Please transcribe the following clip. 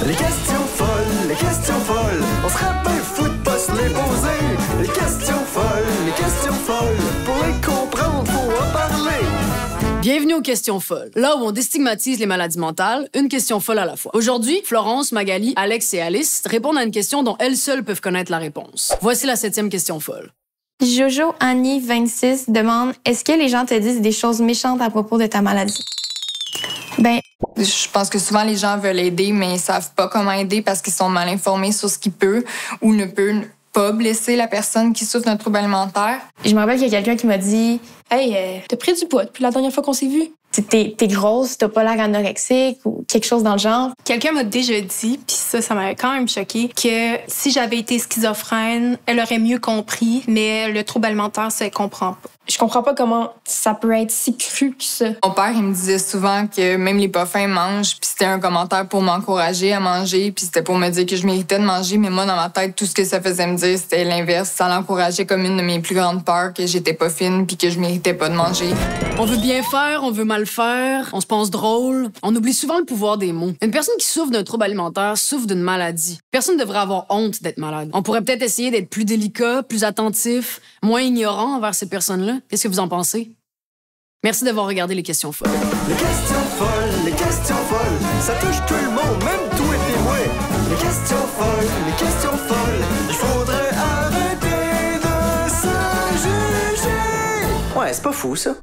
les questions folles. On serait bien fou de pas se les poser. Les questions folles. Pour les comprendre, faut en parler. Bienvenue aux questions folles, là où on déstigmatise les maladies mentales, une question folle à la fois. Aujourd'hui, Florence, Magali, Alex et Alice répondent à une question dont elles seules peuvent connaître la réponse. Voici la 7e question folle. Jojo Annie 26 demande « Est-ce que les gens te disent des choses méchantes à propos de ta maladie? » Ben, je pense que souvent les gens veulent aider, mais ils savent pas comment aider parce qu'ils sont mal informés sur ce qui peut ou ne peut pas blesser la personne qui souffre d'un trouble alimentaire. je me rappelle qu'il y a quelqu'un qui m'a dit « Hey, t'as pris du poids depuis la dernière fois qu'on s'est vu? » T'es grosse, t'as pas l'air anorexique ou quelque chose dans le genre. Quelqu'un m'a déjà dit, puis ça m'avait quand même choqué, que si j'avais été schizophrène, elle aurait mieux compris, mais le trouble alimentaire, ça, elle comprend pas. Je comprends pas comment ça peut être si cru que ça. Mon père, il me disait souvent que même les pas fins mangent, puis c'était un commentaire pour m'encourager à manger, puis c'était pour me dire que je méritais de manger, mais moi, dans ma tête, tout ce que ça faisait me dire, c'était l'inverse. Ça l'encourageait comme une de mes plus grandes peurs, que j'étais pas fine, puis que je méritais pas de manger. On veut bien faire, on veut mal faire, on se pense drôle. On oublie souvent le pouvoir des mots. Une personne qui souffre d'un trouble alimentaire souffre d'une maladie. Personne ne devrait avoir honte d'être malade. On pourrait peut-être essayer d'être plus délicat, plus attentif, moins ignorant envers ces personnes-là. Qu'est-ce que vous en pensez? Merci d'avoir regardé les questions folles. Les questions folles, ça touche tout le monde, même toi et puis moi. Les questions folles, il faudrait arrêter de se juger. Ouais, c'est pas fou ça.